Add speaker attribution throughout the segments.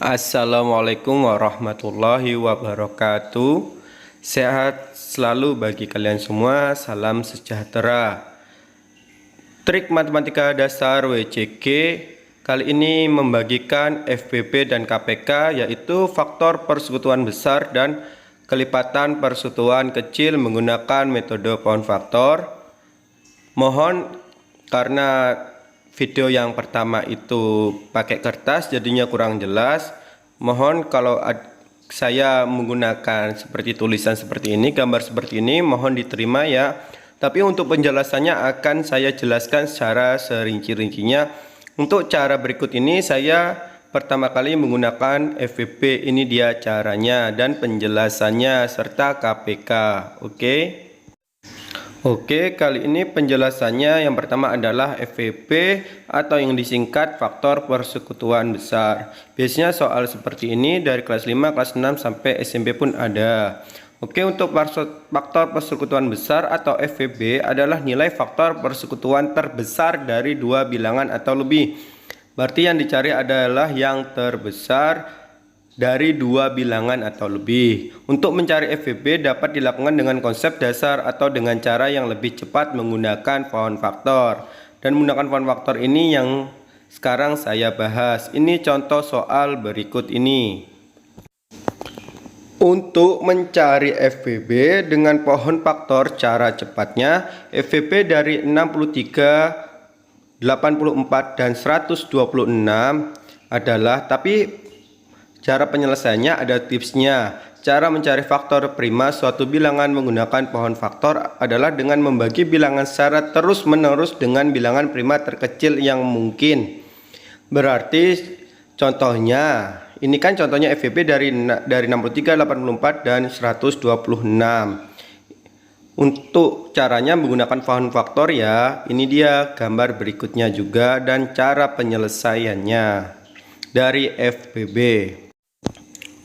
Speaker 1: Assalamualaikum warahmatullahi wabarakatuh. Sehat selalu bagi kalian semua. Salam sejahtera. Trik matematika dasar WCG kali ini membagikan FBB dan KPK, yaitu faktor persekutuan besar dan kelipatan persekutuan kecil menggunakan metode pohon faktor. Mohon karena video yang pertama itu pakai kertas jadinya kurang jelas. Mohon kalau saya menggunakan seperti tulisan seperti ini, gambar seperti ini, mohon diterima ya. Tapi untuk penjelasannya akan saya jelaskan secara serinci-rincinya. Untuk cara berikut ini saya pertama kali menggunakan FBB, ini dia caranya dan penjelasannya serta KPK. Oke, kali ini penjelasannya yang pertama adalah FBB atau yang disingkat faktor persekutuan besar. Biasanya soal seperti ini dari kelas 5, kelas 6 sampai SMP pun ada. Oke, untuk faktor persekutuan besar atau FBB adalah nilai faktor persekutuan terbesar dari dua bilangan atau lebih. Berarti yang dicari adalah yang terbesar dari dua bilangan atau lebih. Untuk mencari FBB dapat dilakukan dengan konsep dasar atau dengan cara yang lebih cepat menggunakan pohon faktor. Dan menggunakan pohon faktor ini yang sekarang saya bahas. Ini contoh soal berikut ini. Untuk mencari FBB dengan pohon faktor, cara cepatnya FBB dari 63, 84 dan 126 adalah, tapi cara penyelesaiannya ada tipsnya. Cara mencari faktor prima suatu bilangan menggunakan pohon faktor adalah dengan membagi bilangan secara terus-menerus dengan bilangan prima terkecil yang mungkin. Berarti contohnya, ini kan contohnya FBB dari 63, 84 dan 126. Untuk caranya menggunakan pohon faktor ya, ini dia gambar berikutnya juga dan cara penyelesaiannya dari FBB.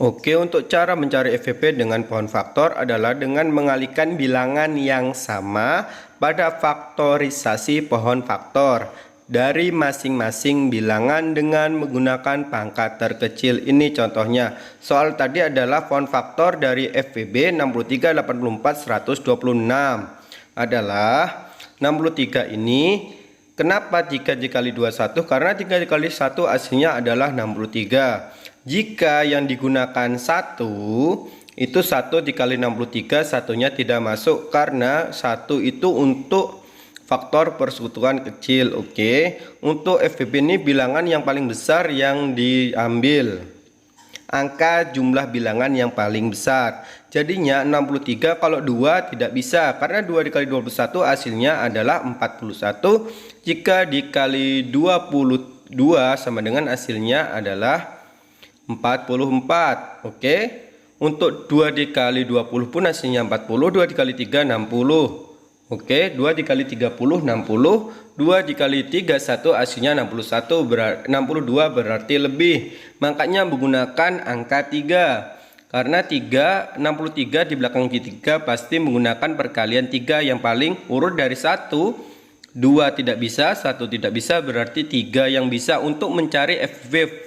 Speaker 1: Oke, untuk cara mencari FBB dengan pohon faktor adalah dengan mengalihkan bilangan yang sama pada faktorisasi pohon faktor dari masing-masing bilangan dengan menggunakan pangkat terkecil. Ini contohnya. Soal tadi adalah pohon faktor dari FBB 63, 84, 126 adalah 63 ini. Kenapa 3 dikali 21? Karena 3 dikali 1 hasilnya adalah 63. Jika yang digunakan 1 itu 1 dikali 63, satunya tidak masuk karena 1 itu untuk faktor persekutuan kecil. Oke, untuk FBB ini bilangan yang paling besar yang diambil, angka jumlah bilangan yang paling besar. Jadinya 63 kalau 2 tidak bisa karena 2 dikali 21 hasilnya adalah 41. Jika dikali 22 sama dengan hasilnya adalah 44. Oke. Untuk 2 dikali 20 pun hasilnya 40. 2 dikali 3 60. Oke, 2 dikali 30 60. 2 dikali 3 1 hasilnya 61, 62 berarti lebih. Makanya menggunakan angka 3. Karena 63 di belakang 3 pasti menggunakan perkalian 3 yang paling urut dari 1. 2 tidak bisa, 1 tidak bisa, berarti 3 yang bisa. Untuk mencari FBB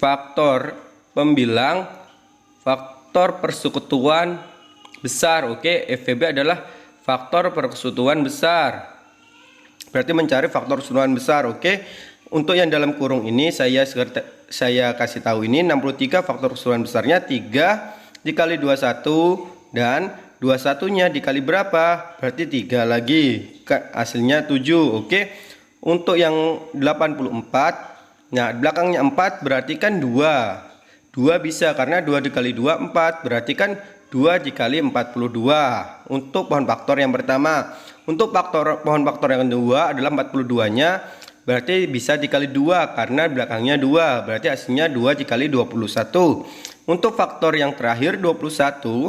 Speaker 1: faktor pembilang faktor persekutuan besar. Oke, FBB adalah faktor persekutuan besar. Berarti mencari faktor persekutuan besar. Oke. Untuk yang dalam kurung ini saya kasih tahu ini 63 faktor persekutuan besarnya 3 dikali 21 dan 21-nya dikali berapa? Berarti 3 lagi. Hasilnya 7. Oke. Untuk yang 84, nah belakangnya 4 berarti kan 2. 2 bisa karena 2 dikali 2 4, berarti kan 2 dikali 42. Untuk pohon faktor yang pertama. Untuk pohon faktor yang kedua adalah 42-nya, berarti bisa dikali 2 karena belakangnya 2, berarti hasilnya 2 dikali 21. Untuk faktor yang terakhir 21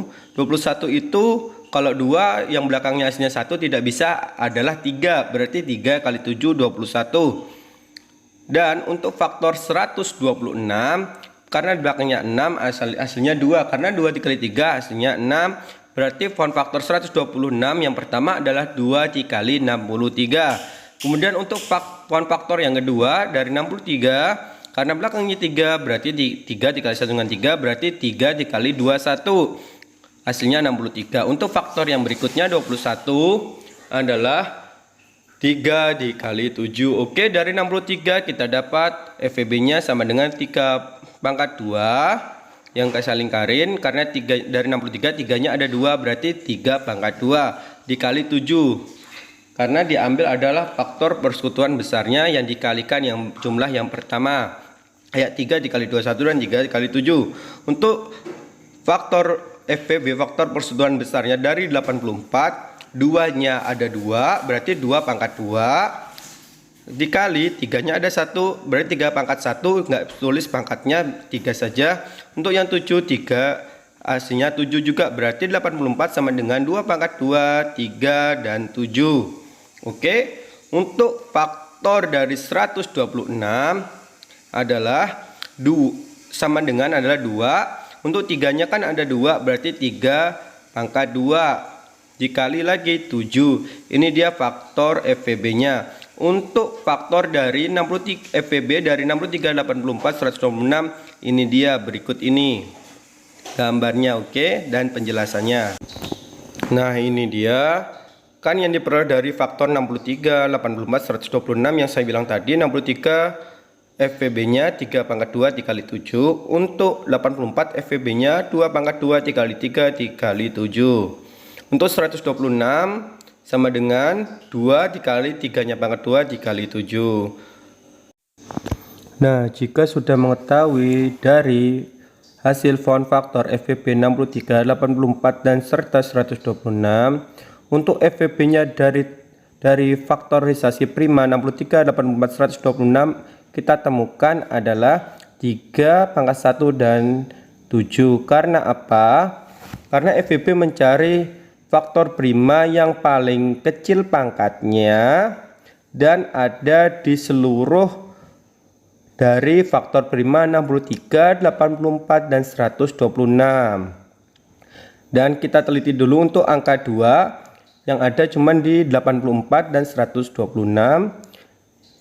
Speaker 1: itu kalau 2 yang belakangnya hasilnya 1 tidak bisa adalah 3, berarti 3 kali 7 21. Dan untuk faktor 126 karena di belakangnya 6 hasilnya 2, karena 2 dikali 3 hasilnya 6, Berarti pohon faktor 126 yang pertama adalah 2 dikali 63. Kemudian untuk pohon faktor yang kedua dari 63, karena belakangnya 3 berarti 3 dikali 1 dengan 3 berarti 3 dikali 21. Hasilnya 63. Untuk faktor yang berikutnya 21 adalah 3 dikali 7. Oke, dari 63 kita dapat FVB-nya sama dengan 3 pangkat 2 yang saya lingkarin, karena 3 dari 63 3-nya ada 2 berarti 3 pangkat 2 dikali 7. Karena diambil adalah faktor persekutuan besarnya yang dikalikan yang jumlah yang pertama. Kayak 3 dikali 21 dan 3 dikali 7. Untuk faktor FVB, faktor persekutuan besarnya dari 84, 2-nya ada 2 berarti 2 pangkat 2 dikali 3-nya ada 1 berarti 3 pangkat 1, nggak tulis pangkatnya 3 saja. Untuk yang 7 3 hasilnya 7 juga berarti 84 sama dengan 2 pangkat 2 3 dan 7. Oke, untuk faktor dari 126 adalah sama dengan adalah 2. Untuk 3-nya kan ada 2 berarti 3 pangkat 2 dikali lagi 7. Ini dia faktor FVB-nya. Untuk faktor dari 63 FVB dari 63, 84, 126 ini dia berikut ini gambarnya, oke, dan penjelasannya. Nah, ini dia kan yang diperoleh dari faktor 63, 84, 126 yang saya bilang tadi. 63 FVB-nya 3 pangkat 2 dikali 7. Untuk 84 FVB-nya 2 pangkat 2 dikali 3 dikali 7. Untuk 126 sama dengan 2 dikali 3-nya pangkat 2 dikali 7. Nah, jika sudah mengetahui dari hasil pohon faktor FVB 63, 84 dan serta 126, untuk FVB-nya dari faktorisasi prima 63, 84, 126 kita temukan adalah 3 pangkat 1 dan 7. Karena apa? Karena FVB mencari faktor prima yang paling kecil pangkatnya dan ada di seluruh dari faktor prima 63, 84 dan 126. Dan kita teliti dulu untuk angka 2 yang ada cuman di 84 dan 126.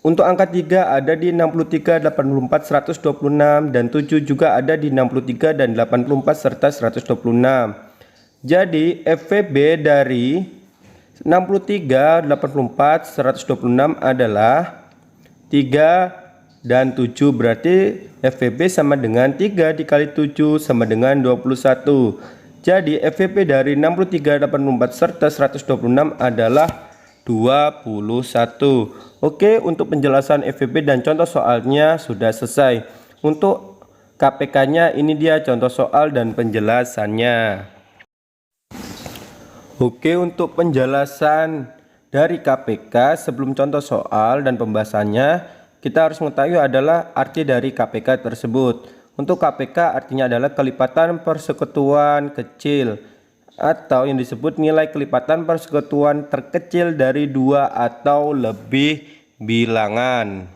Speaker 1: Untuk angka 3 ada di 63, 84, 126 dan 7 juga ada di 63 dan 84 serta 126. Jadi FVB dari 63, 84, 126 adalah 3 dan 7 berarti FVB sama dengan 3 dikali 7 sama dengan 21. Jadi FVB dari 63, 84 serta 126 adalah 21. Oke, untuk penjelasan FVB dan contoh soalnya sudah selesai. Untuk KPK-nya ini dia contoh soal dan penjelasannya. Oke, untuk penjelasan dari KPK sebelum contoh soal dan pembahasannya, kita harus mengetahui adalah arti dari KPK tersebut. Untuk KPK artinya adalah kelipatan persekutuan kecil atau yang disebut nilai kelipatan persekutuan terkecil dari 2 atau lebih bilangan.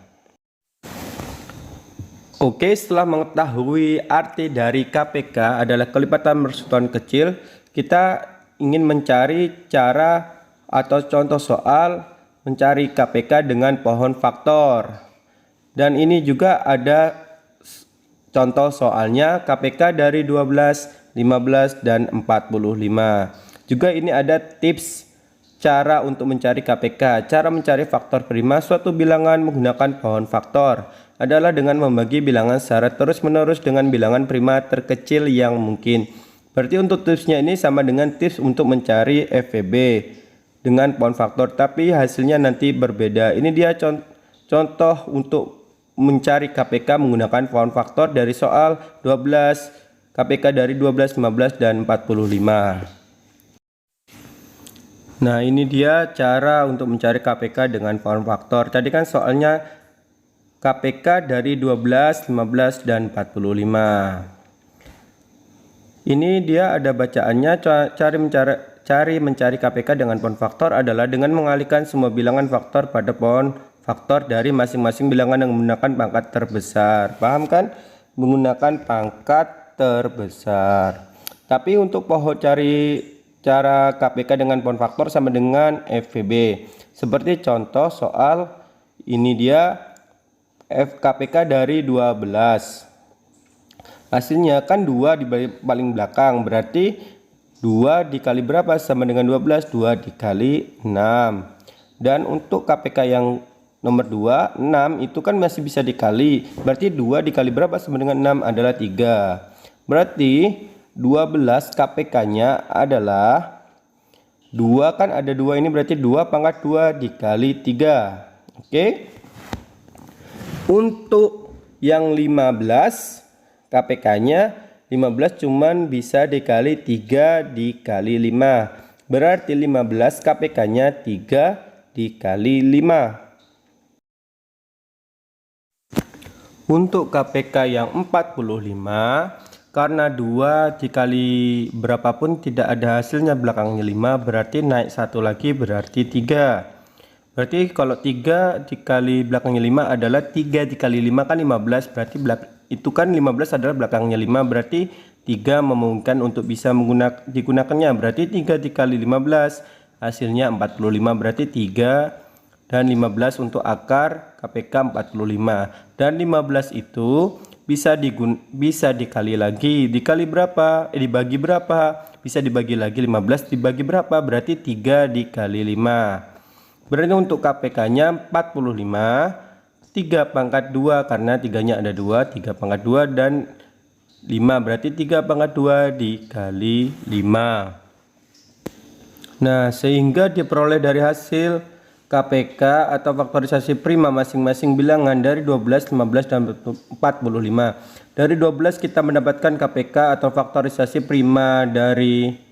Speaker 1: Oke, setelah mengetahui arti dari KPK adalah kelipatan persekutuan kecil, kita ingin mencari cara atau contoh soal mencari KPK dengan pohon faktor. Dan ini juga ada contoh soalnya KPK dari 12, 15 dan 45. Juga ini ada tips cara untuk mencari KPK. Cara mencari faktor prima suatu bilangan menggunakan pohon faktor adalah dengan membagi bilangan secara terus-menerus dengan bilangan prima terkecil yang mungkin. Berarti untuk tipsnya ini sama dengan tips untuk mencari FVB dengan pohon faktor, tapi hasilnya nanti berbeda. Ini dia contoh untuk mencari KPK menggunakan pohon faktor dari soal 12, KPK dari 12, 15 dan 45. Nah, ini dia cara untuk mencari KPK dengan pohon faktor. Tadi kan soalnya KPK dari 12, 15 dan 45. Ini dia ada bacaannya. Cari mencari KPK dengan pohon faktor adalah dengan mengalihkan semua bilangan faktor pada pohon faktor dari masing-masing bilangan yang menggunakan pangkat terbesar. Paham kan? Menggunakan pangkat terbesar. Tapi untuk pohon cari cara KPK dengan poin faktor sama dengan FVB. Seperti contoh soal ini dia KPK dari 12. Hasilnya kan 2 di paling belakang, berarti 2 dikali berapa sama dengan 12? 2 dikali 6. Dan untuk KPK yang nomor 2, 6 itu kan masih bisa dikali, berarti 2 dikali berapa sama dengan 6 adalah 3. Berarti 12 KPK nya adalah 2, kan ada 2 ini, berarti 2 pangkat 2 dikali 3. Oke. Untuk yang 15 KPK-nya 15 cuman bisa dikali 3 dikali 5. Berarti 15 KPK-nya 3 dikali 5. Untuk KPK yang 45, karena 2 dikali berapapun tidak ada hasilnya belakangnya 5, berarti naik 1 lagi berarti 3. Berarti kalau 3 dikali belakangnya 5 adalah 3 dikali 5 kan 15, berarti itu kan 15 adalah belakangnya 5, berarti 3 memungkinkan untuk bisa digunakannya. Berarti 3 dikali 15 hasilnya 45, berarti 3 dan 15 untuk akar KPK 45. Dan 15 itu bisa dikali lagi. Dikali berapa? Dibagi berapa? Bisa dibagi lagi. 15 dibagi berapa? Berarti 3 dikali 5. Berarti untuk KPK-nya 45, 3 pangkat 2 karena 3-nya ada 2, 3 pangkat 2 dan 5, berarti 3 pangkat 2 dikali 5. Nah, sehingga diperoleh dari hasil KPK atau faktorisasi prima masing-masing bilangan dari 12, 15, dan 45. Dari 12 kita mendapatkan KPK atau faktorisasi prima dari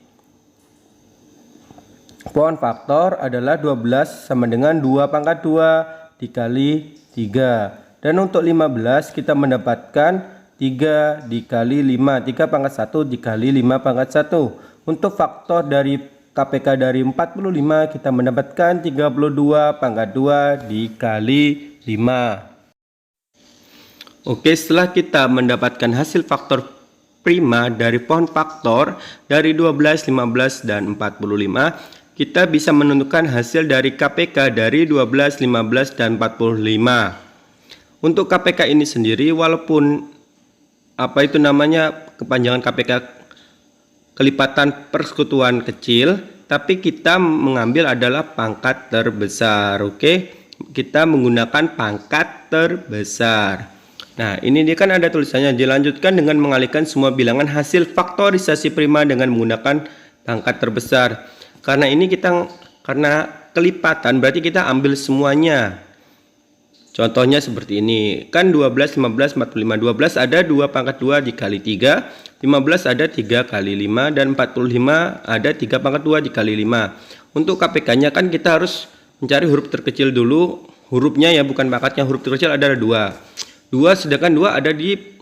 Speaker 1: pohon faktor adalah 12 sama dengan 2 pangkat 2 dikali 3. Dan untuk 15 kita mendapatkan 3 dikali 5. 3 pangkat 1 dikali 5 pangkat 1. Untuk faktor dari KPK dari 45 kita mendapatkan 32 pangkat 2 dikali 5. Oke, setelah kita mendapatkan hasil faktor prima dari pohon faktor dari 12, 15, dan 45, kita bisa menentukan hasil dari KPK dari 12, 15, dan 45. Untuk KPK ini sendiri, walaupun kepanjangan KPK kelipatan persekutuan kecil, tapi kita mengambil adalah pangkat terbesar. Oke, kita menggunakan pangkat terbesar. Nah, ini dia kan ada tulisannya, dilanjutkan dengan mengalihkan semua bilangan hasil faktorisasi prima dengan menggunakan pangkat terbesar. Karena ini karena kelipatan berarti kita ambil semuanya. Contohnya seperti ini. Kan 12, 15, 45. 12 ada 2 pangkat 2 dikali 3. 15 ada 3 kali 5. Dan 45 ada 3 pangkat 2 dikali 5. Untuk KPK-nya kan kita harus mencari huruf terkecil dulu. Hurufnya ya, bukan pangkatnya. Huruf terkecil ada 2. 2 sedangkan 2 ada di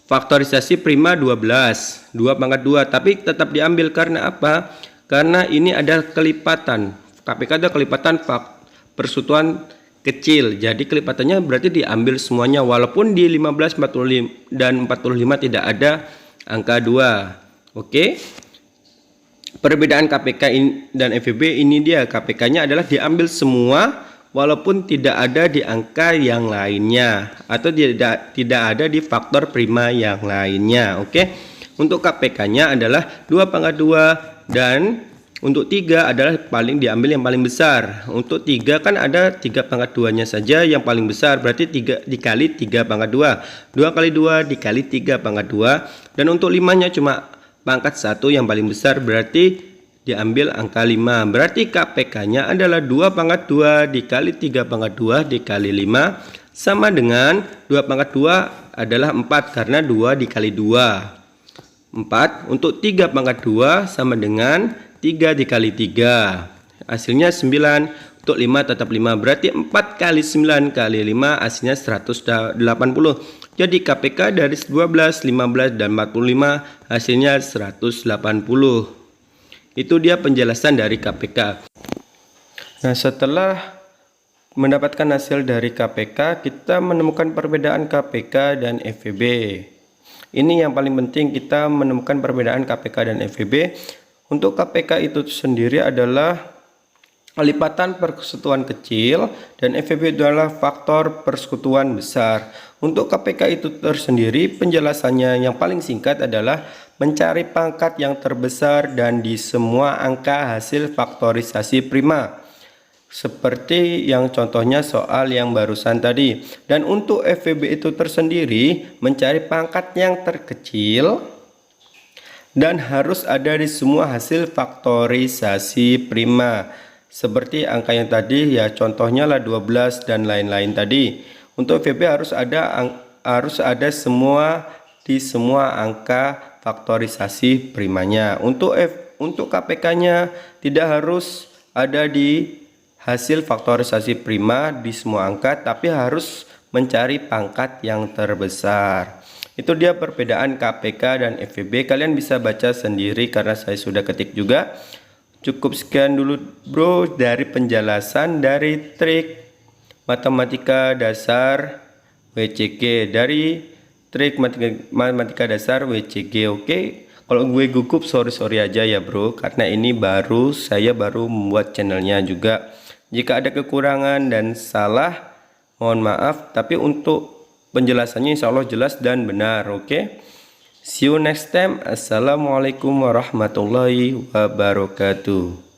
Speaker 1: faktorisasi prima 12. 2 pangkat 2. Tapi tetap diambil karena apa? Karena ini ada kelipatan. KPK ada kelipatan persekutuan kecil. Jadi kelipatannya berarti diambil semuanya. Walaupun di 15, 45 dan 45 tidak ada angka 2. Oke. Perbedaan KPK dan FVB ini dia. KPK-nya adalah diambil semua walaupun tidak ada di angka yang lainnya atau tidak ada di faktor prima yang lainnya. Oke. Untuk KPK-nya adalah 2 pangkat 2 dan untuk 3 adalah diambil yang paling besar. Untuk 3 kan ada 3 pangkat 2-nya saja yang paling besar, berarti 3 dikali 3 pangkat 2. 2 kali 2 dikali 3 pangkat 2. Dan untuk 5-nya cuma pangkat 1 yang paling besar, berarti diambil angka 5. Berarti KPK-nya adalah 2 pangkat 2 dikali 3 pangkat 2 dikali 5 sama dengan 2 pangkat 2 adalah 4 karena 2 dikali 2. 4. Untuk 3 pangkat 2 sama dengan 3 dikali 3. Hasilnya 9. Untuk 5 tetap 5. Berarti 4 kali 9 kali 5 hasilnya 180. Jadi KPK dari 12, 15, dan 45 hasilnya 180. Itu dia penjelasan dari KPK. Nah, setelah mendapatkan hasil dari KPK, kita menemukan perbedaan KPK dan FVB. Ini yang paling penting, kita menemukan perbedaan KPK dan FVB. Untuk KPK itu sendiri adalah lipatan persekutuan kecil dan FVB adalah faktor persekutuan besar. Untuk KPK itu tersendiri penjelasannya yang paling singkat adalah mencari pangkat yang terbesar dan di semua angka hasil faktorisasi prima. Seperti yang contohnya soal yang barusan tadi. Dan untuk FVB itu tersendiri mencari pangkat yang terkecil dan harus ada di semua hasil faktorisasi prima. Seperti angka yang tadi ya, contohnya lah 12 dan lain-lain tadi. Untuk FVB harus ada semua di semua angka faktorisasi primanya. Untuk KPK-nya tidak harus ada di hasil faktorisasi prima di semua angka, tapi harus mencari pangkat yang terbesar. Itu dia perbedaan KPK dan FVB. Kalian bisa baca sendiri karena saya sudah ketik juga. Cukup sekian dulu bro dari penjelasan dari trik matematika dasar WCG, dari trik matematika dasar WCG. Oke. Kalau gue gugup sorry aja ya bro, karena ini saya baru membuat channelnya juga. Jika ada kekurangan dan salah, mohon maaf. Tapi untuk penjelasannya insya Allah jelas dan benar. Oke. See you next time. Assalamualaikum warahmatullahi wabarakatuh.